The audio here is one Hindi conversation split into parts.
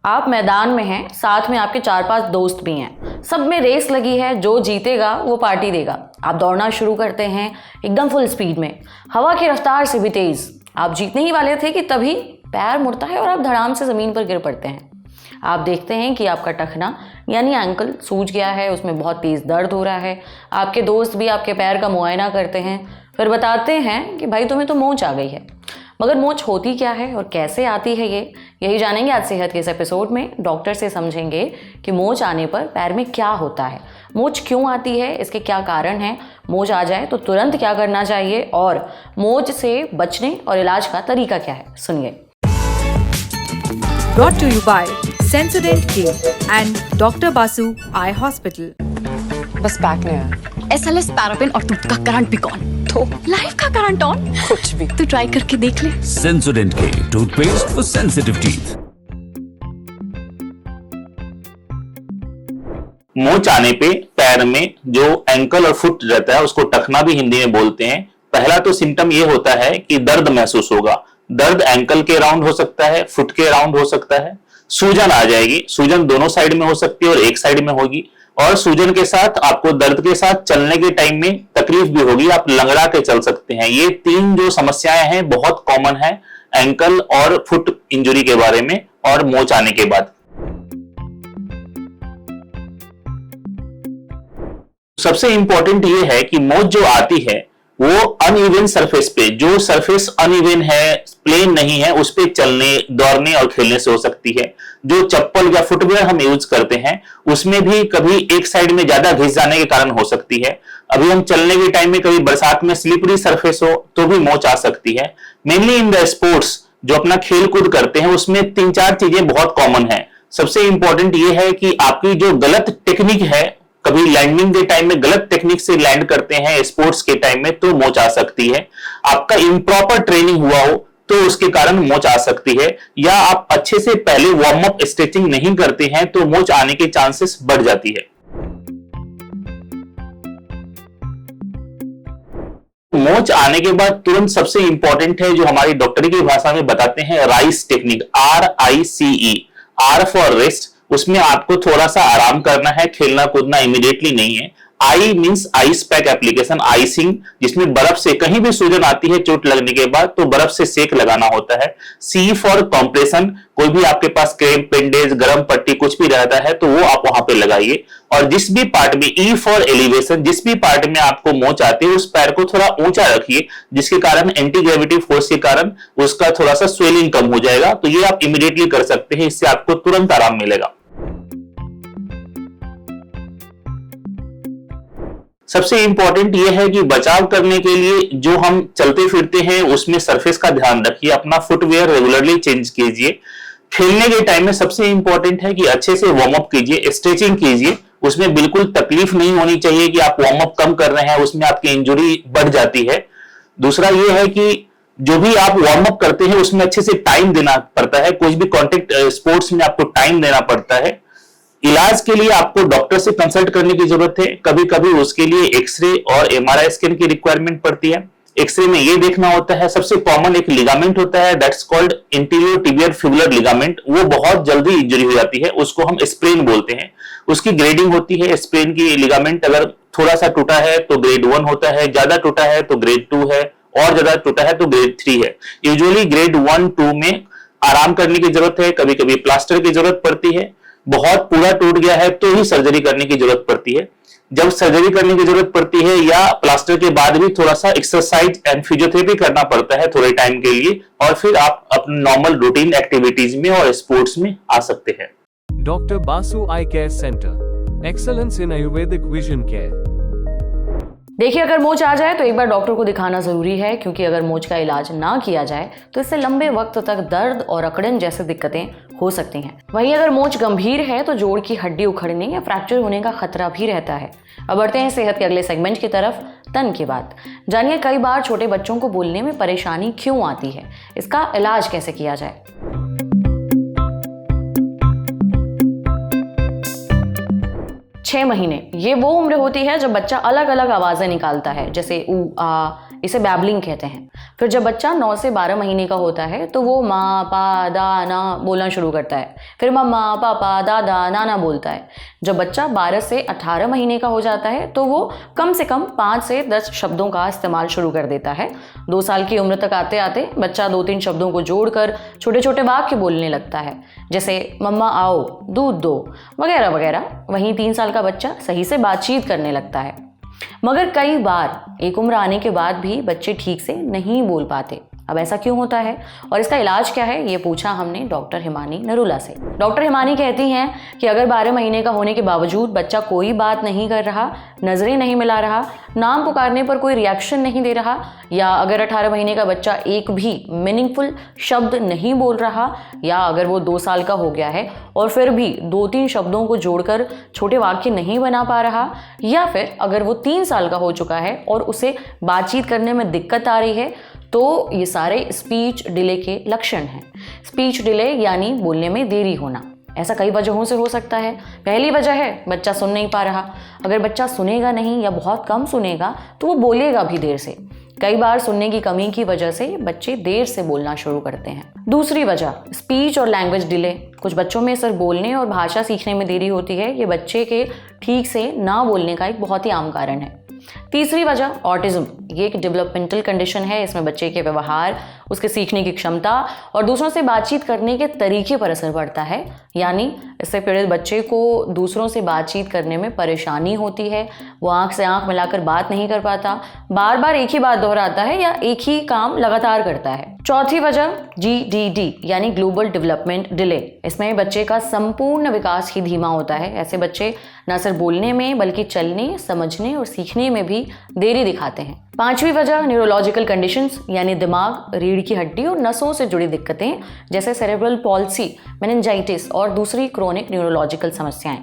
आप मैदान में हैं, साथ में आपके 4-5 दोस्त भी हैं, सब में रेस लगी है, जो जीतेगा वो पार्टी देगा। आप दौड़ना शुरू करते हैं एकदम फुल स्पीड में, हवा की रफ्तार से भी तेज। आप जीतने ही वाले थे कि तभी पैर मुड़ता है और आप धड़ाम से ज़मीन पर गिर पड़ते हैं। आप देखते हैं कि आपका टखना यानी एंकल सूज गया है, उसमें बहुत तेज़ दर्द हो रहा है। आपके दोस्त भी आपके पैर का मुआयना करते हैं, फिर बताते हैं कि भाई तुम्हें तो मोच आ गई है। मगर मोच होती क्या है और कैसे आती है यही जानेंगे आज सेहत के इस एपिसोड में। डॉक्टर से समझेंगे कि मोच आने पर पैर में क्या होता है, मोच क्यों आती है, इसके क्या कारण हैं, मोच आ जाए तो तुरंत क्या करना चाहिए और मोच से बचने और इलाज का तरीका क्या है, सुनिए। Brought to you by Sensodyne K and Dr. Basu Eye Hospital. बस पैक नहीं है। SLS पैराफिन और दूध का करंट भी कौन, तो लाइफ का करंट ऑन, कुछ भी तो ट्राई करके देख ले। Sensodyne K toothpaste for sensitive teeth. मोच आने पे पैर में जो एंकल और फुट रहता है उसको टखना भी हिंदी में बोलते हैं। पहला तो सिम्टम ये होता है कि दर्द महसूस होगा। दर्द एंकल के राउंड हो सकता है, फुट के राउंड हो सकता है। सूजन आ जाएगी, सूजन दोनों साइड में हो सकती है और एक साइड में होगी। और सूजन के साथ आपको दर्द के साथ चलने के टाइम में तकलीफ भी होगी, आप लंगड़ा के चल सकते हैं। ये तीन जो समस्याएं हैं बहुत कॉमन है एंकल और फुट इंजरी के बारे में और मोच आने के बाद। सबसे इंपॉर्टेंट ये है कि मोच जो आती है वो अनइवन सरफेस पे, जो सरफेस अनइवन है, प्लेन नहीं है, उस पे चलने, दौड़ने और खेलने से हो सकती है। जो चप्पल या फुटवेयर हम यूज करते हैं उसमें भी कभी एक साइड में ज्यादा घिस जाने के कारण हो सकती है। अभी हम चलने के टाइम में कभी बरसात में स्लिपरी सरफेस हो तो भी मोच आ सकती है। मेनली इन द स्पोर्ट्स जो अपना खेल कूद करते हैं उसमें 3-4 चीजें बहुत कॉमन है। सबसे इंपॉर्टेंट ये है कि आपकी जो गलत टेक्निक है, कभी लैंडिंग के टाइम में गलत टेक्निक से लैंड करते हैं स्पोर्ट्स के टाइम में तो मोच आ सकती है। आपका इम्प्रॉपर ट्रेनिंग हुआ हो तो उसके कारण मोच आ सकती है, या आप अच्छे से पहले वार्म अप स्ट्रेचिंग नहीं करते हैं तो मोच आने के चांसेस बढ़ जाती है। मोच आने के बाद तुरंत सबसे इंपॉर्टेंट है जो हमारी डॉक्टरी की भाषा में बताते हैं rice technique, RICE, R for rest. उसमें आपको थोड़ा सा आराम करना है, खेलना कूदना इमीडिएटली नहीं है। आई means ice pack application, icing, जिसमें बर्फ से कहीं भी सूजन आती है चोट लगने के बाद तो बर्फ से सेक लगाना होता है। C फॉर कॉम्प्रेशन, कोई भी आपके पास क्रेम, बैंडेज, गर्म पट्टी कुछ भी रहता है तो वो आप वहां पे लगाइए। और जिस भी पार्ट में, E फॉर एलिवेशन, जिस भी पार्ट में आपको मोच आती है उस पैर को थोड़ा ऊंचा रखिए, जिसके कारण एंटी ग्रेविटी फोर्स के कारण उसका थोड़ा सा स्वेलिंग कम हो जाएगा। तो ये आप इमीडिएटली कर सकते हैं, इससे आपको तुरंत आराम मिलेगा। सबसे इंपॉर्टेंट यह है कि बचाव करने के लिए जो हम चलते फिरते हैं उसमें सरफेस का ध्यान रखिए, अपना फुटवेयर रेगुलरली चेंज कीजिए। खेलने के टाइम में सबसे इंपॉर्टेंट है कि अच्छे से वार्म अप कीजिए, स्ट्रेचिंग कीजिए। उसमें बिल्कुल तकलीफ नहीं होनी चाहिए कि आप वार्म अप कम कर रहे हैं, उसमें आपकी इंजरी बढ़ जाती है। दूसरा यह है कि जो भी आप वार्म अप करते हैं उसमें अच्छे से टाइम देना पड़ता है, कोई भी कॉन्टेक्ट स्पोर्ट्स में आपको टाइम देना पड़ता है। इलाज के लिए आपको डॉक्टर से कंसल्ट करने की जरूरत है, कभी कभी उसके लिए एक्सरे और MRI स्कैन की रिक्वायरमेंट पड़ती है। एक्सरे में ये देखना होता है, सबसे कॉमन एक लिगामेंट होता है that's called interior tibial fibular ligament, वो बहुत जल्दी इंजरी हो जाती है, उसको हम स्प्रेन बोलते हैं। उसकी ग्रेडिंग होती है, स्प्रेन की लिगामेंट अगर थोड़ा सा टूटा है तो ग्रेड 1 होता है, ज्यादा टूटा है तो ग्रेड 2 है, और ज्यादा टूटा है तो ग्रेड 3 है। यूजुअली ग्रेड 1-2 में आराम करने की जरूरत है, कभी कभी प्लास्टर की जरूरत पड़ती है। बहुत पूरा टूट गया है तो ही सर्जरी करने की जरूरत पड़ती है। जब सर्जरी करने की जरूरत पड़ती है या प्लास्टर के बाद भी थोड़ा सा एक्सरसाइज एंड फिजियोथेरेपी करना पड़ता है थोड़े टाइम के लिए, और फिर आप अपने नॉर्मल रूटीन एक्टिविटीज में और स्पोर्ट्स में आ सकते हैं। डॉक्टर बासु आई केयर सेंटर, एक्सेलेंस इन आयुर्वेदिक विजन केयर। देखिए, अगर मोच आ जाए तो एक बार डॉक्टर को दिखाना ज़रूरी है, क्योंकि अगर मोच का इलाज ना किया जाए तो इससे लंबे वक्त तक दर्द और अकड़न जैसी दिक्कतें हो सकती हैं। वहीं अगर मोच गंभीर है तो जोड़ की हड्डी उखड़ने या फ्रैक्चर होने का खतरा भी रहता है। अब बढ़ते हैं सेहत के अगले सेगमेंट की तरफ, तन की बात। जानिए कई बार छोटे बच्चों को बोलने में परेशानी क्यों आती है, इसका इलाज कैसे किया जाए। 6 महीने ये वो उम्र होती है जब बच्चा अलग अलग आवाजें निकालता है, जैसे ऊ आ, इसे बैबलिंग कहते हैं। फिर जब बच्चा 9 से 12 महीने का होता है तो वो माँ, पा, दा, ना बोलना शुरू करता है। फिर मम्मा, पापा, दादा, नाना बोलता है। जब बच्चा 12 से 18 महीने का हो जाता है तो वो कम से कम 5 से 10 शब्दों का इस्तेमाल शुरू कर देता है। 2 साल की उम्र तक आते आते बच्चा 2-3 शब्दों को जोड़कर छोटे छोटे वाक्य बोलने लगता है, जैसे मम्मा आओ, दूध दो, वगैरह वगैरह। वहीं 3 साल का बच्चा सही से बातचीत करने लगता है। मगर कई बार एक उम्र आने के बाद भी बच्चे ठीक से नहीं बोल पाते। अब ऐसा क्यों होता है और इसका इलाज क्या है, ये पूछा हमने डॉक्टर हिमानी नरूला से। डॉक्टर हिमानी कहती हैं कि अगर 12 महीने का होने के बावजूद बच्चा कोई बात नहीं कर रहा, नजरें नहीं मिला रहा, नाम पुकारने पर कोई रिएक्शन नहीं दे रहा, या अगर 18 महीने का बच्चा एक भी मीनिंगफुल शब्द नहीं बोल रहा, या अगर वो 2 साल का हो गया है और फिर भी 2-3 शब्दों को जोड़कर छोटे वाक्य नहीं बना पा रहा, या फिर अगर वो 3 साल का हो चुका है और उसे बातचीत करने में दिक्कत आ रही है, तो ये सारे स्पीच डिले के लक्षण हैं। स्पीच डिले यानी बोलने में देरी होना। ऐसा कई वजहों से हो सकता है। पहली वजह है बच्चा सुन नहीं पा रहा। अगर बच्चा सुनेगा नहीं या बहुत कम सुनेगा तो वो बोलेगा भी देर से। कई बार सुनने की कमी की वजह से बच्चे देर से बोलना शुरू करते हैं। दूसरी वजह स्पीच और लैंग्वेज डिले। कुछ बच्चों में सिर्फ बोलने और भाषा सीखने में देरी होती है। ये बच्चे के ठीक से ना बोलने का एक बहुत ही आम कारण है। तीसरी वजह ऑटिज्म। ये एक डेवलपमेंटल कंडीशन है। इसमें बच्चे के व्यवहार, उसके सीखने की क्षमता और दूसरों से बातचीत करने के तरीके पर असर पड़ता है। यानी इससे पीड़ित बच्चे को दूसरों से बातचीत करने में परेशानी होती है। वो आंख से आंख मिलाकर बात नहीं कर पाता, बार बार एक ही बात दोहराता है या एक ही काम लगातार करता है। चौथी वजह GDD यानी ग्लोबल डेवलपमेंट डिले। इसमें बच्चे का संपूर्ण विकास ही धीमा होता है। ऐसे बच्चे न सिर्फ बोलने में बल्कि चलने, समझने और सीखने में भी देरी दिखाते हैं। पांचवी वजह न्यूरोलॉजिकल कंडीशंस यानी दिमाग, रीढ़ की हड्डी और नसों से जुड़ी दिक्कतें, जैसे सेरेब्रल पॉल्सी, मेनिंजाइटिस और दूसरी क्रोनिक न्यूरोलॉजिकल समस्याएं।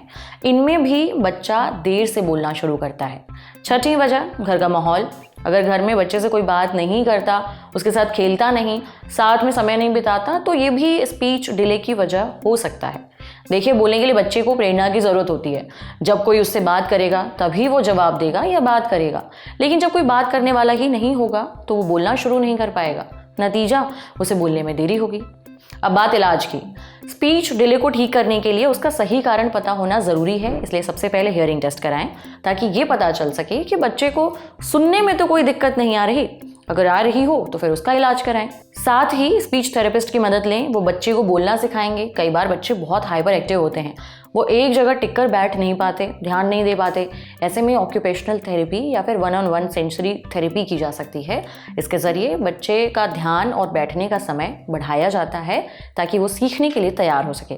इनमें भी बच्चा देर से बोलना शुरू करता है। छठी वजह घर का माहौल। अगर घर में बच्चे से कोई बात नहीं करता, उसके साथ खेलता नहीं, साथ में समय नहीं बिताता, तो ये भी स्पीच डिले की वजह हो सकता है। देखिए, बोलने के लिए बच्चे को प्रेरणा की ज़रूरत होती है। जब कोई उससे बात करेगा तभी वो जवाब देगा या बात करेगा, लेकिन जब कोई बात करने वाला ही नहीं होगा तो वो बोलना शुरू नहीं कर पाएगा। नतीजा, उसे बोलने में देरी होगी। अब बात इलाज की। स्पीच डिले को ठीक करने के लिए उसका सही कारण पता होना ज़रूरी है। इसलिए सबसे पहले हियरिंग टेस्ट कराएं ताकि ये पता चल सके कि बच्चे को सुनने में तो कोई दिक्कत नहीं आ रही। अगर आ रही हो तो फिर उसका इलाज कराएं। साथ ही स्पीच थेरेपिस्ट की मदद लें। वो बच्चे को बोलना सिखाएंगे। कई बार बच्चे बहुत हाइपर एक्टिव होते हैं, वो एक जगह टिककर बैठ नहीं पाते, ध्यान नहीं दे पाते। ऐसे में ऑक्यूपेशनल थेरेपी या फिर 1-on-1 सेंसरी थेरेपी की जा सकती है। इसके ज़रिए बच्चे का ध्यान और बैठने का समय बढ़ाया जाता है ताकि वो सीखने के लिए तैयार हो सके।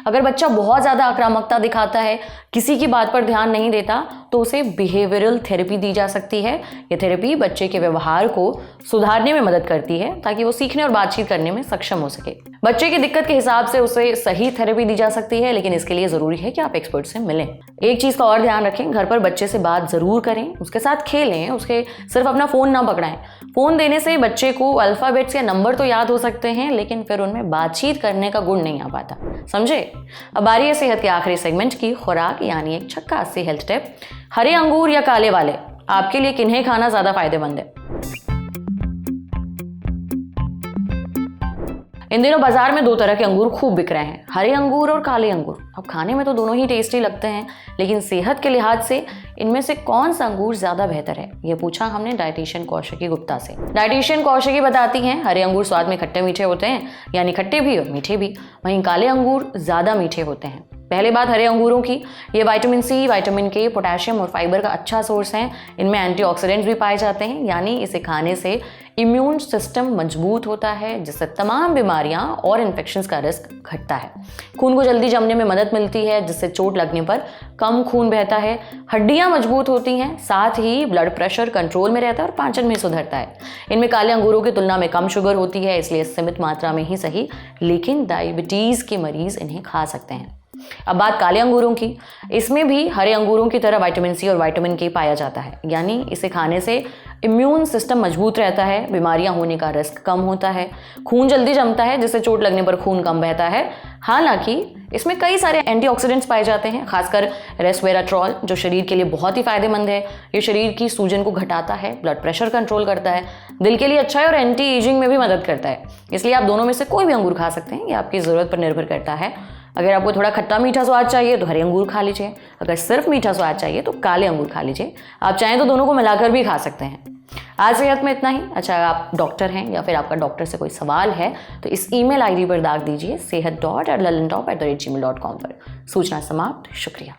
अगर बच्चा बहुत ज़्यादा आक्रामकता दिखाता है, किसी की बात पर ध्यान नहीं देता, तो उसे बिहेवियरल थेरेपी दी जा सकती है। ये थेरेपी बच्चे के व्यवहार को सुधारने में मदद करती है ताकि वो सीखने और बातचीत करने में सक्षम हो सके। बच्चे की दिक्कत के हिसाब से उसे सही थेरेपी दी जा सकती है, लेकिन इसके लिए ज़रूरी है कि आप एक्सपर्ट से मिलें। एक चीज़ का और ध्यान रखें, घर पर बच्चे से बात ज़रूर करें, उसके साथ खेलें, उसके सिर्फ अपना फ़ोन ना पकड़ाएं। फ़ोन देने से बच्चे को अल्फ़ाबेट्स या नंबर तो याद हो सकते हैं, लेकिन फिर उनमें बातचीत करने का गुण नहीं आ पाता। समझे? अब बारी है सेहत के आखिरी सेगमेंट की, खुराक यानी एक छक्का 80 हेल्थ टिप। हरे अंगूर या काले वाले, आपके लिए किन्हें खाना ज़्यादा फायदेमंद है? इन दिनों बाजार में 2 तरह के अंगूर खूब बिक रहे हैं, हरे अंगूर और काले अंगूर। अब खाने में तो दोनों ही टेस्टी लगते हैं, लेकिन सेहत के लिहाज से इनमें से कौन सा अंगूर ज्यादा बेहतर है, ये पूछा हमने डाइटिशियन कौशिकी गुप्ता से। डाइटिशियन कौशिकी बताती हैं, हरे अंगूर स्वाद में खट्टे मीठे होते हैं, यानी खट्टे भी और मीठे भी। वहीं काले अंगूर ज्यादा मीठे होते हैं। पहले बात हरे अंगूरों की, ये विटामिन सी, विटामिन के, पोटेशियम और फाइबर का अच्छा सोर्स हैं। इनमें एंटीऑक्सीडेंट्स भी पाए जाते हैं, यानी इसे खाने से इम्यून सिस्टम मजबूत होता है, जिससे तमाम बीमारियां और इन्फेक्शंस का रिस्क घटता है। खून को जल्दी जमने में मदद मिलती है, जिससे चोट लगने पर कम खून बहता है। हड्डियां मजबूत होती हैं, साथ ही ब्लड प्रेशर कंट्रोल में रहता है और पाचन भी सुधरता है। इनमें काले अंगूरों की तुलना में कम शुगर होती है, इसलिए सीमित मात्रा में ही सही, लेकिन डायबिटीज़ के मरीज इन्हें खा सकते हैं। अब बात काले अंगूरों की, इसमें भी हरे अंगूरों की तरह विटामिन सी और विटामिन के पाया जाता है, यानी इसे खाने से इम्यून सिस्टम मजबूत रहता है, बीमारियां होने का रिस्क कम होता है, खून जल्दी जमता है जिससे चोट लगने पर खून कम बहता है। हालांकि इसमें कई सारे एंटीऑक्सीडेंट्स पाए जाते हैं, खासकर रेस्वेराट्रॉल जो शरीर के लिए बहुत ही फायदेमंद है। ये शरीर की सूजन को घटाता है, ब्लड प्रेशर कंट्रोल करता है, दिल के लिए अच्छा है और एंटी एजिंग में भी मदद करता है। इसलिए आप दोनों में से कोई भी अंगूर खा सकते हैं, ये आपकी ज़रूरत पर निर्भर करता है। अगर आपको थोड़ा खट्टा मीठा स्वाद चाहिए तो हरे अंगूर खा लीजिए, अगर सिर्फ मीठा स्वाद चाहिए तो काले अंगूर खा लीजिए। आप चाहें तो दोनों को मिलाकर भी खा सकते हैं। आज सेहत में इतना ही। अच्छा, आप डॉक्टर हैं या फिर आपका डॉक्टर से कोई सवाल है तो इस email ID पर दाग दीजिए sehat.lalantop@gmail.com पर। सूचना समाप्त। शुक्रिया।